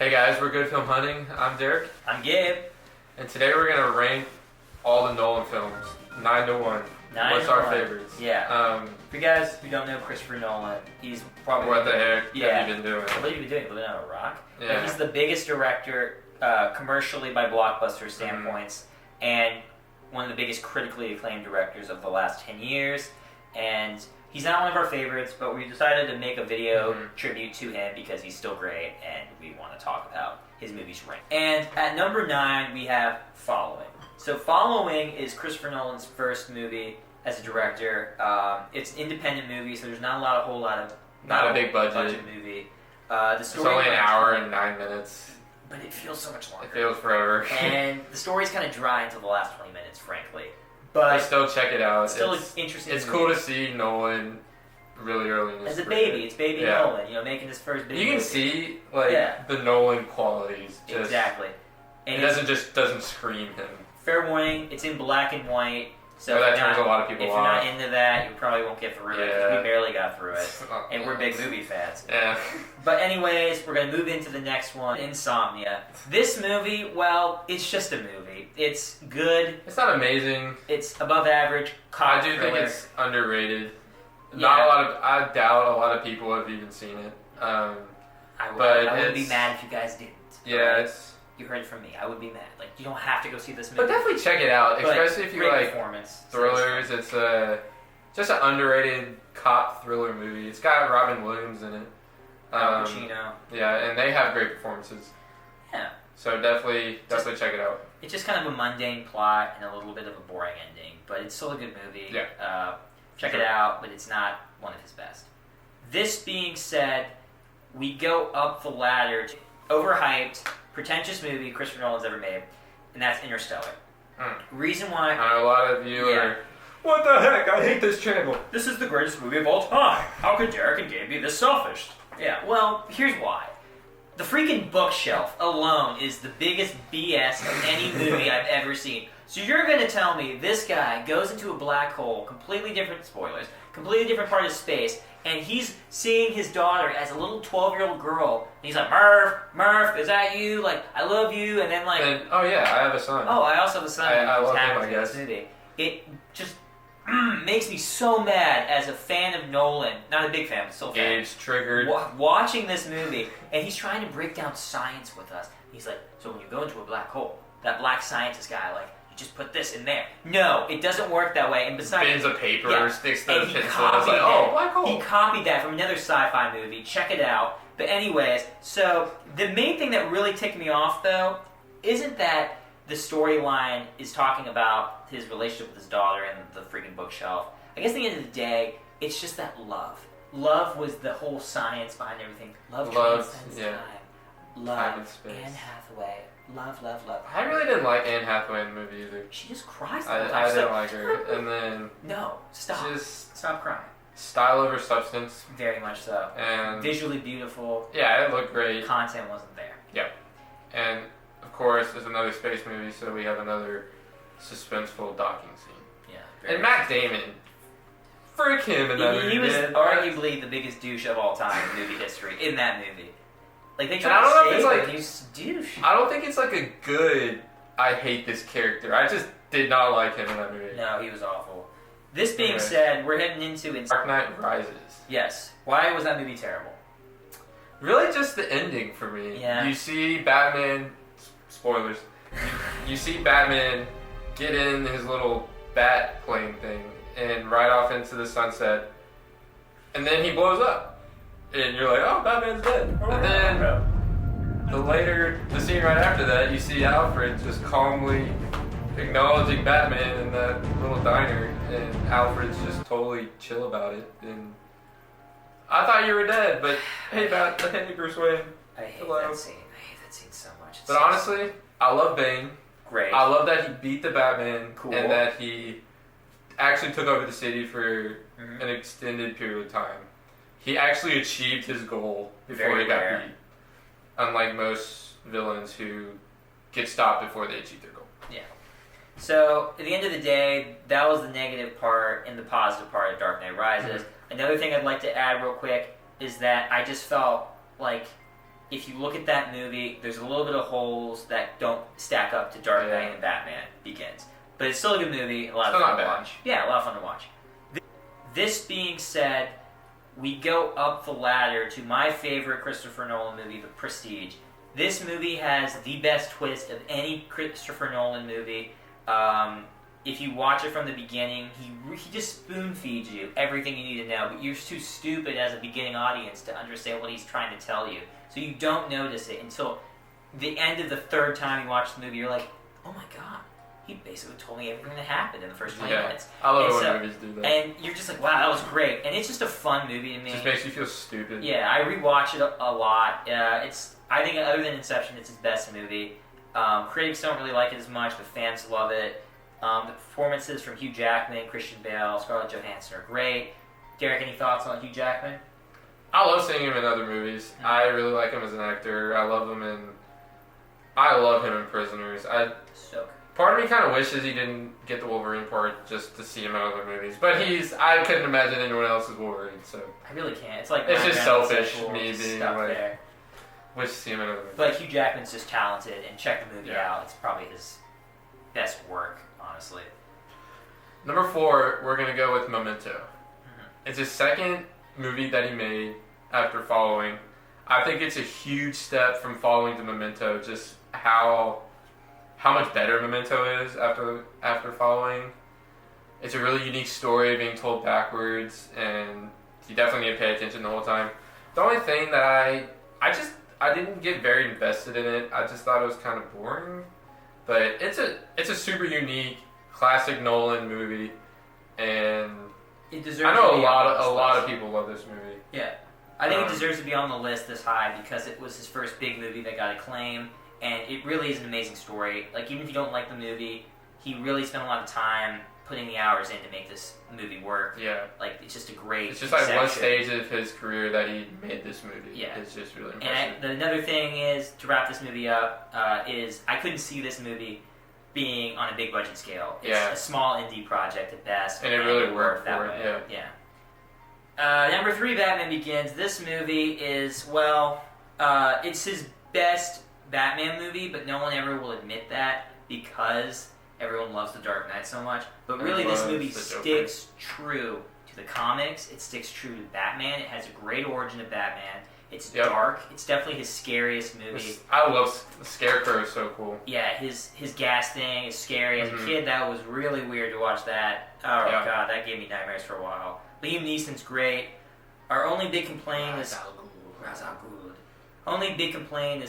Hey guys, we're Good Film Hunting. I'm Derek. I'm Gabe. And today we're going to rank all the Nolan films, 9 to 1. What's our favorites? Yeah. For you guys who don't know Christopher Nolan, he's probably... What the heck have you been doing? What have you been doing? Living on a rock? Yeah. But he's the biggest director commercially by blockbuster standpoints, and one of the biggest critically acclaimed directors of the last 10 years. And he's not one of our favorites, but we decided to make a video tribute to him because he's still great, and we want to talk about his movies rank. And at number 9, we have Following. So Following is Christopher Nolan's first movie as a director. It's an independent movie, so there's not a whole lot of... Not a big budget movie. It's only an hour and 9 minutes. But it feels so much longer. It feels forever. And the story's kind of dry until the last 20 minutes, frankly. But still check it out. Still interesting. It's cool to see Nolan really early in his career. As a baby. It's baby Nolan, making his first big movie. You can see, the Nolan qualities. Exactly. And it doesn't scream him. Fair warning, it's in black and white. So that turns a lot of people off. If you're not into that, you probably won't get through it. Yeah. We barely got through it. And we're big movie fans. Yeah. But anyways, we're going to move into the next one, Insomnia. This movie, well, it's just a movie. It's good. It's not amazing. It's above average. I do think it's underrated. I doubt a lot of people have even seen it. I would be mad if you guys didn't. Yeah, You heard it from me. I would be mad. Like, you don't have to go see this movie. But definitely check it out, especially if you like thrillers. It's just an underrated cop thriller movie. It's got Robin Williams in it. Al Pacino. Yeah, and they have great performances. Yeah. So definitely check it out. It's just kind of a mundane plot and a little bit of a boring ending, but it's still a good movie. Yeah. Check it out, but it's not one of his best. This being said, we go up the ladder to overhyped, pretentious movie Christopher Nolan's ever made, and that's Interstellar. Reason why... I know a lot of you are... What the heck? I hate this channel. This is the greatest movie of all time. How could Derek and Gabe be this selfish? Yeah, well, here's why. The freaking bookshelf alone is the biggest BS of any movie I've ever seen. So you're going to tell me this guy goes into a black hole, completely different part of space, and he's seeing his daughter as a little 12-year-old girl, and he's like, Murph, is that you? Like, I love you, and then oh yeah, I have a son. Oh, I also have a son. I love him, I guess. Movie. It just makes me so mad as a fan of Nolan. Not a big fan, but still a fan. Gabe's triggered. Watching this movie, and he's trying to break down science with us. He's like, so when you go into a black hole, that black scientist guy, you just put this in there. No, it doesn't work that way. And besides, bins of paper, sticks the pencil. It's like, black hole. He copied that from another sci-fi movie. Check it out. But anyways, so the main thing that really ticked me off, though, isn't that the storyline is talking about his relationship with his daughter and the freaking bookshelf. I guess at the end of the day, it's just that love. Love was the whole science behind everything. Love transcends time. Love, time and space. Anne Hathaway. Love. I really didn't like Anne Hathaway in the movie either. She just cries the whole time. I didn't like her. And then... No, stop. Stop crying. Style over substance. Very much so. And visually beautiful. Yeah, it looked great. Content wasn't there. Yep. And, of course, there's another space movie, so we have another suspenseful docking scene. Yeah. And Matt Damon. Frick him in that movie. He was arguably the biggest douche of all time in movie history, in that movie. Like, they tried to save him, he was a douche. I don't think it's a good, I hate this character. I just did not like him in that movie. No, he was awful. This being said, we're heading into... Dark Knight Rises. Yes. Why was that movie terrible? Really just the ending for me. Yeah. You see Batman... Spoilers. You see Batman get in his little bat plane thing and ride off into the sunset, and then he blows up. And you're like, oh, Batman's dead. And then the scene right after that, you see Alfred just calmly acknowledging Batman in that little diner, and Alfred's just totally chill about it. And I thought you were dead, but hey, Bruce Wayne. I hate that scene. I hate that scene so much. But honestly, I love Bane. Great. I love that he beat the Batman. Cool. And that he actually took over the city for an extended period of time. He actually achieved his goal before he got beat. Unlike most villains who get stopped before they achieve their goal. Yeah. So, at the end of the day, that was the negative part, and the positive part of Dark Knight Rises. Another thing I'd like to add real quick is that I just felt like if you look at that movie, there's a little bit of holes that don't stack up to Dark Knight and Batman Begins. But it's still a good movie, a lot of fun to watch. Yeah, a lot of fun to watch. This being said, we go up the ladder to my favorite Christopher Nolan movie, The Prestige. This movie has the best twist of any Christopher Nolan movie. If you watch it from the beginning, he just spoon feeds you everything you need to know, but you're too stupid as a beginning audience to understand what he's trying to tell you. So you don't notice it until the end of the third time you watch the movie. You're like, oh my god, he basically told me everything that happened in the first 20 minutes. I love it when movies do that. And you're just like, wow, that was great. And it's just a fun movie to me. It just makes you feel stupid. Yeah, I rewatch it a lot. I think other than Inception, it's his best movie. Critics don't really like it as much, but fans love it. The performances from Hugh Jackman, Christian Bale, Scarlett Johansson are great. Derek, any thoughts on Hugh Jackman? I love seeing him in other movies. Mm-hmm. I really like him as an actor. I love him in Prisoners. Part of me kind of wishes he didn't get the Wolverine part just to see him in other movies. But I couldn't imagine anyone else as Wolverine, so. I really can't. It's like it's just selfish, me being like, there. Wish to see him in other movies. But Hugh Jackman's just talented, and check the movie out. It's probably his best work, honestly. Number 4, we're going to go with Memento. Mm-hmm. It's his second movie that he made after Following. I think it's a huge step from Following to Memento, just how much better Memento is after Following. It's a really unique story being told backwards, and you definitely need to pay attention the whole time. The only thing that I didn't get very invested in it. I just thought it was kind of boring. But it's a super unique, classic Nolan movie, and it deserves. I know a lot of people love this movie. Yeah, I think it deserves to be on the list this high because it was his first big movie that got acclaim, and it really is an amazing story. Like, even if you don't like the movie, he really spent a lot of time putting the hours in to make this movie work. Yeah. Like, it's just a great It's just like one stage of his career that he made this movie. Yeah. It's just really impressive. And another thing is, to wrap this movie up, is I couldn't see this movie being on a big budget scale. It's a small indie project at best. And it really worked that for way. it, Number 3, Batman Begins. This movie is, it's his best Batman movie, but no one ever will admit that because everyone loves The Dark Knight so much. But really, this movie sticks true to the comics. It sticks true to Batman. It has a great origin of Batman. It's dark. It's definitely his scariest movie. I love the Scarecrow. Is so cool. Yeah, his gas thing is scary. As a kid, that was really weird to watch that. Oh god, that gave me nightmares for a while. Liam Neeson's great. Our only big complaint is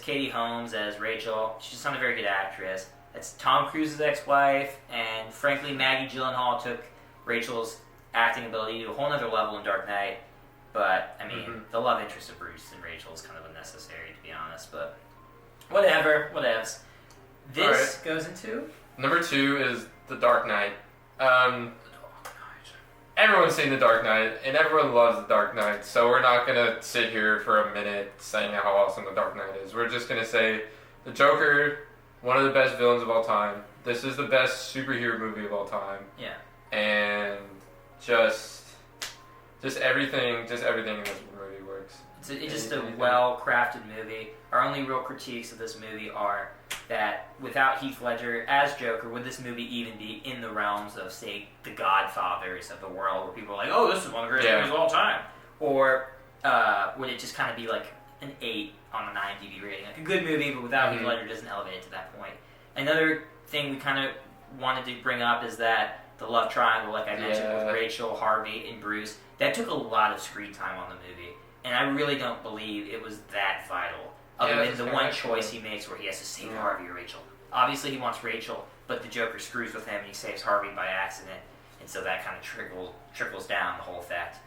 Katie Holmes as Rachel. She's just not a very good actress. That's Tom Cruise's ex-wife, and frankly, Maggie Gyllenhaal took Rachel's acting ability to a whole other level in Dark Knight. But, I mean, the love interest of Bruce and Rachel is kind of unnecessary, to be honest. But, whatevs. This goes into? Number 2 is The Dark Knight. Everyone's seen The Dark Knight, and everyone loves The Dark Knight, so we're not going to sit here for a minute saying how awesome The Dark Knight is. We're just going to say the Joker, one of the best villains of all time. This is the best superhero movie of all time. Yeah. And just everything in this movie works. It's just a well-crafted movie. Our only real critiques of this movie are that without Heath Ledger as Joker, would this movie even be in the realms of, say, the Godfathers of the world, where people are like, oh, this is one of the greatest movies of all time? Or would it just kind of be like an 8 on an IMDb rating? Like a good movie, but without Heath Ledger doesn't elevate it to that point. Another thing we kind of wanted to bring up is that the love triangle, like I mentioned, with Rachel, Harvey, and Bruce, that took a lot of screen time on the movie. And I really don't believe it was that vital. Other than the one choice he makes where he has to save Harvey or Rachel. Obviously he wants Rachel, but the Joker screws with him and he saves Harvey by accident. And so that kind of trickles down the whole effect.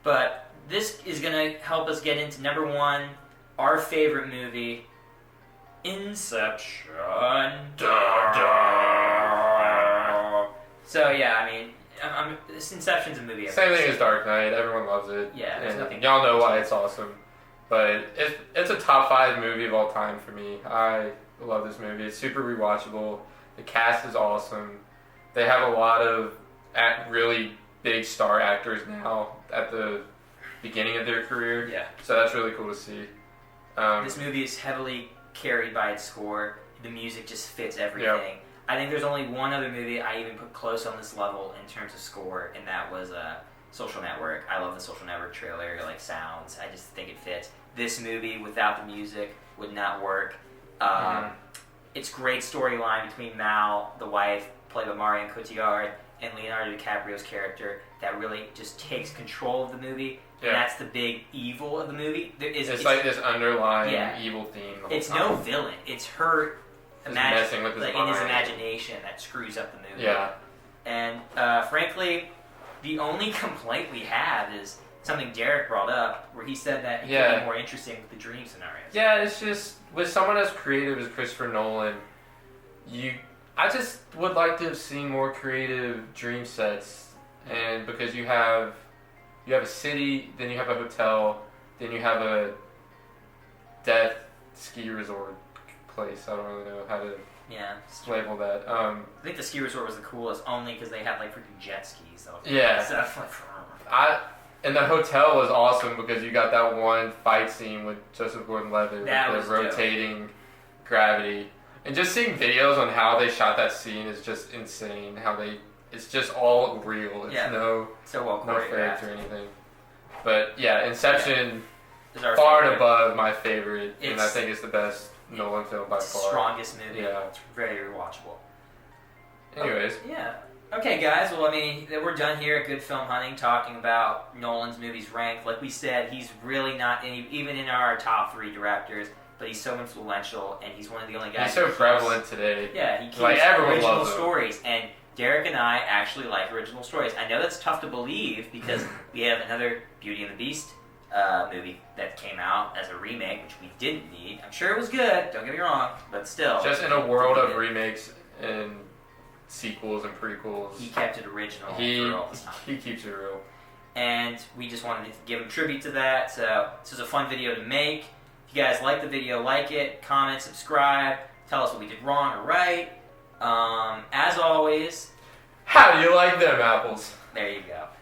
But this is going to help us get into number 1, our favorite movie, Inception. So yeah, I mean, this Inception's a movie. Same thing as Dark Knight. Everyone loves it. Yeah, there's nothing. Y'all know why it's awesome. But it's a top 5 movie of all time for me. I love this movie. It's super rewatchable. The cast is awesome. They have a lot of really big star actors now at the beginning of their career. Yeah. So that's really cool to see. This movie is heavily carried by its score. The music just fits everything. Yep. I think there's only one other movie I even put close on this level in terms of score, and that was Social Network. I love the Social Network trailer, like sounds. I just think it fits. This movie without the music would not work. It's great storyline between Mal, the wife, played by Marion Cotillard, and Leonardo DiCaprio's character that really just takes control of the movie. Yeah. And that's the big evil of the movie. It's like this underlying evil theme. The whole it's time. no villain. It's her messing with his in his mind. imagination that screws up the movie. Yeah. And frankly, the only complaint we have is something Derek brought up, where he said that it could be more interesting with the dream scenarios. Yeah, it's just with someone as creative as Christopher Nolan, I just would like to have seen more creative dream sets, and because you have a city, then you have a hotel, then you have a death ski resort place. I don't really know how to label that. I think the ski resort was the coolest only because they had like freaking jet skis. And the hotel was awesome because you got that one fight scene with Joseph Gordon-Levitt with the rotating gravity. And just seeing videos on how they shot that scene is just insane. It's just all real. It's no fakes or anything. But yeah, Inception is our far favorite. and above my favorite, and I think it's the best Nolan film by far. Strongest movie. Yeah. It's very rewatchable. Anyways. Yeah. Okay, guys. Well, I mean, we're done here at Good Film Hunting talking about Nolan's movies ranked. Like we said, he's really not even in our top 3 directors, but he's so influential, and he's one of the only guys. He's so prevalent today. Yeah, he keeps everyone original loves him. stories, and Derek and I actually like original stories. I know that's tough to believe because we have another Beauty and the Beast movie that came out as a remake, which we didn't need. I'm sure it was good, don't get me wrong, but still. Just in a world of remakes and sequels and prequels, he kept it original for all the time. He keeps it real. And we just wanted to give him tribute to that, so this was a fun video to make. If you guys like the video, like it, comment, subscribe, tell us what we did wrong or right. As always, how do you like them apples? there you go.